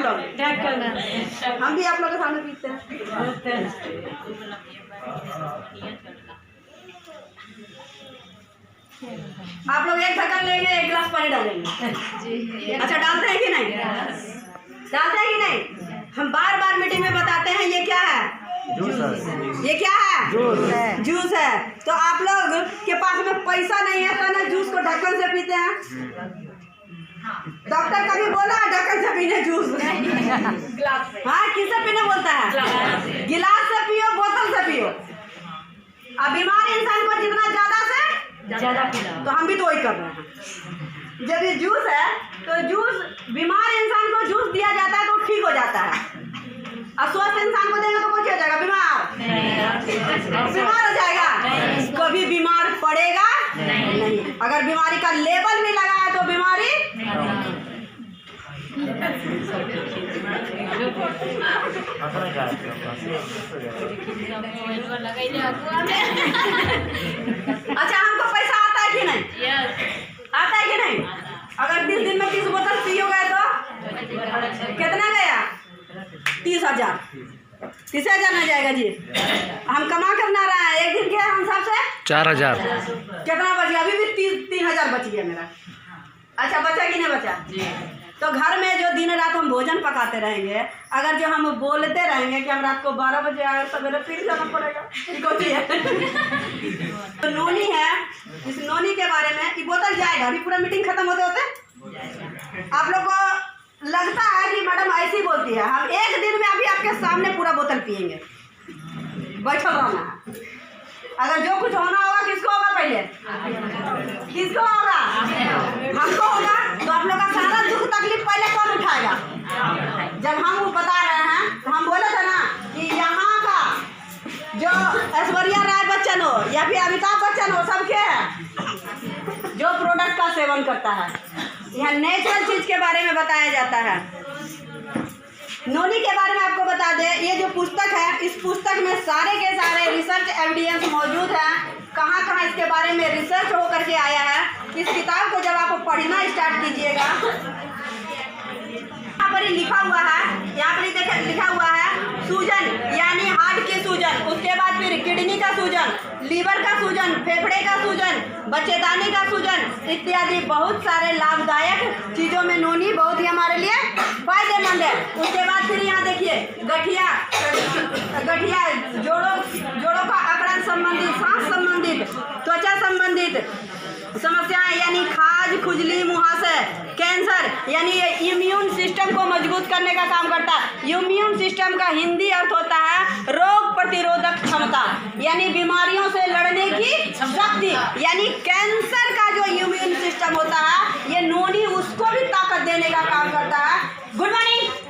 आप लोग? हम भी आप लोग के सामने पीते हैं। आप लोग एक ढक्कन लेंगे, एक गिलास पानी डालेंगे। अच्छा, डालते हैं कि नहीं? डालते हैं कि नहीं? हम बार बार मीटिंग में बताते हैं ये क्या है? ये क्या है? जूस है। तो आप लोग के पास में पैसा नहीं है तो ना जूस को ढक्कन से पीते हैं। डॉक्टर कभी बोला ढक्कन से पीने जूस? हाँ, किससे पीने बोलता है? गिलास से पियो, बोतल से पियो। अब बीमार इंसान को जितना ज्यादा पीना, तो हम भी तो वही कर रहे हैं। जब ये जूस है तो जूस, बीमार इंसान को जूस दिया जाता है तो ठीक हो जाता है। अस्वस्थ इंसान को देंगे तो कुछ हो जाएगा, बीमार हो जाएगा। कभी बीमार पड़ेगा नहीं। अगर बीमारी का लेबल भी लगा है तो बीमारी अच्छा, हमको पैसा आता है कि नहीं? आता है कि नहीं? अगर 30 दिन में 30 बोतल पियोगे तो कितना गया? 30,000। 30,000 नहीं जाएगा जी। हम कमा करना रहा है, एक दिन के हम सबसे 4,000। कितना बच गया? अभी भी 3,000 बच गया मेरा। अच्छा, बचा कि नहीं बचा? तो घर में जो दिन रात हम भोजन पकाते रहेंगे, अगर जो हम बोलते रहेंगे कि हम रात को 12 बजे आए सवेरे फिर जाना पड़ेगा, ये है। तो नोनी है, इस नोनी के बारे में, ये बोतल जाएगा। अभी पूरा मीटिंग खत्म होते होते आप लोग को लगता है कि मैडम ऐसी बोलती है। हम एक दिन में अभी आपके सामने पूरा बोतल पियेंगे। बैठल रहना है। अगर जो कुछ होना होगा किसको होगा? पहले किसको होगा? हमको होगा। तो आप लोग का सारा दुख तकलीफ पहले कौन उठाएगा? जब हम वो बता रहे हैं तो हम बोले थे ना कि यहाँ का जो ऐश्वर्या राय बच्चन हो या फिर अमिताभ बच्चन हो, सबके जो प्रोडक्ट का सेवन करता है, यहाँ नेचुरल चीज के बारे में बताया जाता है। नोनी के बारे में आपको बता दें, ये जो पुस्तक है, इस पुस्तक में सारे के सारे रिसर्च एविडेंस मौजूद है। कहाँ कहाँ इसके बारे में रिसर्च होकर के आया है। इस किताब को जब आप पढ़ना स्टार्ट कीजिएगा, यहाँ पर लिखा हुआ है, यहाँ पर देखिए लिखा हुआ है सूजन, यानी हार्ट की सूजन, उसके बाद फिर किडनी का सूजन, लीवर का सूजन, फेफड़े का सूजन, बच्चेदानी का सूजन इत्यादि बहुत सारे लाभदायक चीज़ों में नोनी बहुत ही हमारे लिए फायदेमंद है। उसके बाद फिर यहाँ देखिए गठिया, जोड़ों का अकड़न संबंधित, सांस संबंधित, त्वचा संबंधित समस्याएं यानी खाज, खुजली, मुहासे, कैंसर, यानी ये इम्यून सिस्टम को मजबूत करने का काम करता है। इम्यून सिस्टम का हिंदी अर्थ होता है रोग प्रतिरोधक क्षमता, यानी बीमारियों से लड़ने की शक्ति। यानी कैंसर का जो इम्यून सिस्टम होता है, ये नोनी उसको भी ताकत देने का काम करता है। Good morning.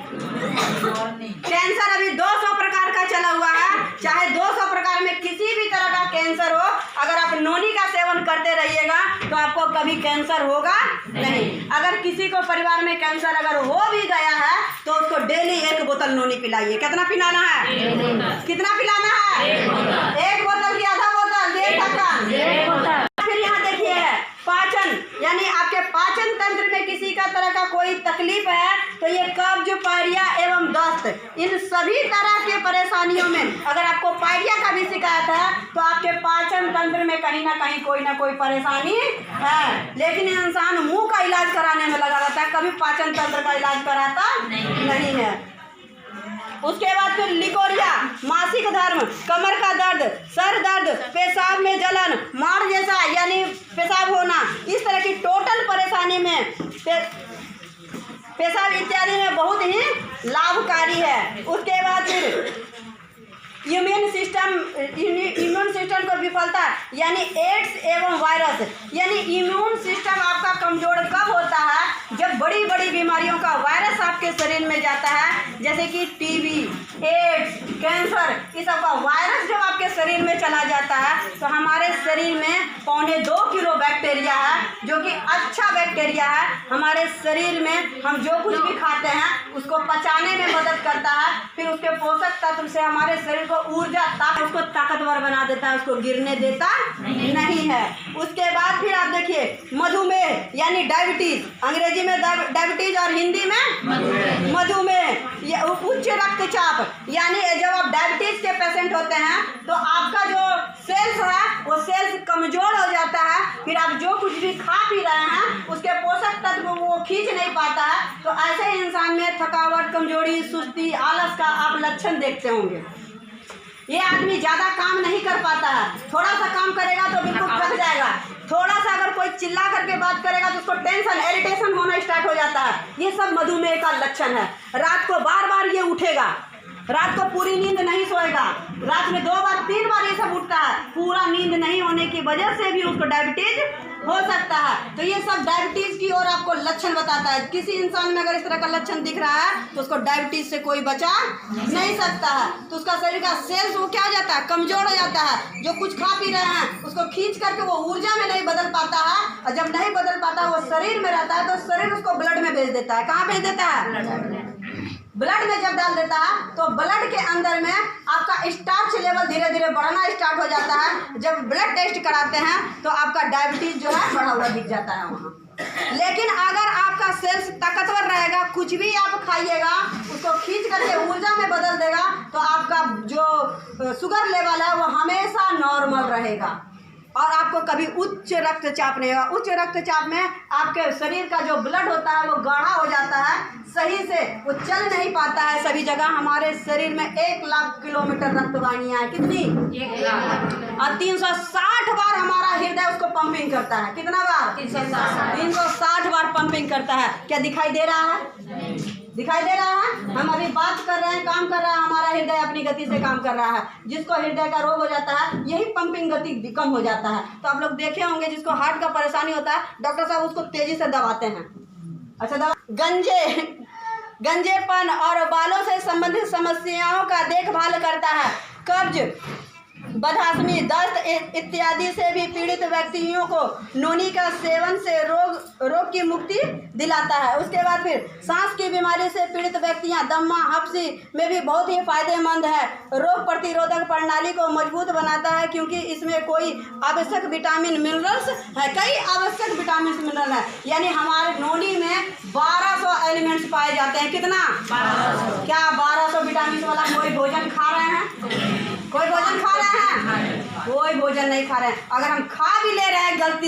कैंसर अभी 200 प्रकार का चला हुआ है। चाहे 200 प्रकार में किसी भी तरह का कैंसर हो, अगर आप नोनी का सेवन करते रहिएगा तो आपको कभी कैंसर होगा नहीं। अगर किसी को परिवार में कैंसर अगर हो भी गया है तो उसको डेली 1 बोतल नोनी पिलाइए। कितना पिलाना है? कितना पिलाना है? 1 बोतल की आधा बोतल, 1.5 ढक्कन। फिर यहाँ देखिए पाचन, यानी आपके पाचन तंत्र में किसी का तरह का कोई तकलीफ है तो ये कब्ज, पायरिया एवं दस्त, इन सभी तरह के परेशानियों में अगर आपको पायरिया का भी शिकायत है तो आपके पाचन तंत्र में कहीं ना कोई परेशानी है। लेकिन इंसान मुंह का इलाज कराने में लगा रहता है, कभी पाचन तंत्र का इलाज कराता नहीं है। उसके बाद फिर लिकोरिया, मासिक धर्म, कमर का दर्द, सर दर्द, पेशाब में जलन, माड़ जैसा यानी पेशाब होना, इस तरह की टोटल परेशानी में पेशाब इत्यादि में बहुत ही लाभकारी है। उसके बाद फिर इम्यून सिस्टम को विफलता, यानी एड्स एवं वायरस, यानी इम्यून सिस्टम आपका कमजोर कब होता है? जब बड़ी बड़ी बीमारियों का वायरस आपके शरीर में जाता है, जैसे कि टीबी, एड्स, कैंसर, इस सब का वायरस जब आपके शरीर में चला जाता है तो हमारे शरीर में 2.25 किलो बैक्टीरिया है, जो कि अच्छा बैक्टीरिया है। हमारे शरीर में हम जो कुछ भी खाते हैं उसको पचाने में मदद करता है। फिर उसके पोषक तत्व से हमारे शरीर को ऊर्जा, उसको ताकतवर बना देता है, उसको गिरने देता नहीं है। उसके बाद फिर आप देखिए मधुमेह, यानी डायबिटीज, अंग्रेजी में डायबिटीज और हिंदी में मधुमेह, उच्च रक्तचाप यानी जब आप डायबिटीज के पेशेंट होते हैं तो आपका जो सेल्स है वो सेल्स कमजोर हो जाता है, फिर आप जो कुछ भी खा पी रहे हैं उसके पोषक तत्व वो खींच नहीं पाता है। तो ऐसे इंसान में थकावट, कमजोरी, सुस्ती, आलस का आप लक्षण देखते होंगे। ये आदमी ज़्यादा काम नहीं कर पाता है, थोड़ा सा काम करेगा तो बिल्कुल थक जाएगा, थोड़ा सा अगर कोई चिल्ला करके बात करेगा तो उसको टेंशन, इरिटेशन होना स्टार्ट हो जाता है। ये सब मधुमेह का लक्षण है। रात को बार बार ये उठेगा, रात को पूरी नींद नहीं सोएगा, रात में 2 बार 3 बार ये सब उठता है। पूरा नींद नहीं होने की वजह से भी उसको डायबिटीज हो सकता है। तो ये सब डायबिटीज की ओर आपको लक्षण बताता है। किसी इंसान में अगर इस तरह का लक्षण दिख रहा है तो उसको डायबिटीज से कोई बचा नहीं सकता है। तो उसका शरीर का सेल्स वो क्या हो जाता है, कमजोर हो जाता है। जो कुछ खा पी रहे हैं उसको खींच करके वो ऊर्जा में नहीं बदल पाता है, और जब नहीं बदल पाता वो शरीर में रहता है तो शरीर उसको ब्लड में भेज देता है। कहाँ भेज देता है? ब्लड में जब डाल देता है तो ब्लड के अंदर में आपका स्टार्च लेवल धीरे धीरे बढ़ना स्टार्ट हो जाता है। जब ब्लड टेस्ट कराते हैं तो आपका डायबिटीज जो है बढ़ा हुआ दिख जाता है वहाँ। लेकिन अगर आपका सेल्स ताकतवर रहेगा, कुछ भी आप खाइएगा उसको खींच करके ऊर्जा में बदल देगा, तो आपका जो शुगर लेवल है वो हमेशा नॉर्मल रहेगा और आपको कभी उच्च रक्तचाप नहीं होगा। उच्च रक्तचाप में आपके शरीर का जो ब्लड होता है वो गाढ़ा हो जाता है, सही से वो चल नहीं पाता है सभी जगह। हमारे शरीर में 1 लाख किलोमीटर रक्तवाहिनियाँ हैं। कितनी? 1 लाख। और 360 बार हमारा हृदय उसको पंपिंग करता है। कितना बार? 360 बार पंपिंग करता है। क्या दिखाई दे रहा है? दिखाई दे रहा है? हम अभी बात कर रहे हैं, काम कर रहा है, हमारा हृदय अपनी गति से काम कर रहा है। जिसको हृदय का रोग हो जाता है यही पंपिंग गति कम हो जाता है। तो आप लोग देखे होंगे जिसको हार्ट का परेशानी होता है डॉक्टर साहब उसको तेजी से दबाते हैं। अच्छा, गंजेपन और बालों से संबंधित समस्याओं का देखभाल करता है। कब्ज, बदहजमी, दस्त इत्यादि से भी पीड़ित व्यक्तियों को नोनी का सेवन से रोग की मुक्ति दिलाता है। उसके बाद फिर सांस की बीमारी से पीड़ित व्यक्तियां दम्मा, हफ्सी में भी बहुत ही फायदेमंद है। रोग प्रतिरोधक प्रणाली को मजबूत बनाता है क्योंकि इसमें कोई आवश्यक विटामिन मिनरल्स है। कई आवश्यक विटामिन मिनरल है, यानी हमारे नोनी में 1200 एलिमेंट्स पाए जाते हैं। कितना? 1200। क्या 1200 विटामिन वाला कोई भोजन खा रहे हैं? कोई भोजन खा रहे हैं? कोई भोजन नहीं खा रहे हैं। अगर हम खा भी ले रहे हैं गलती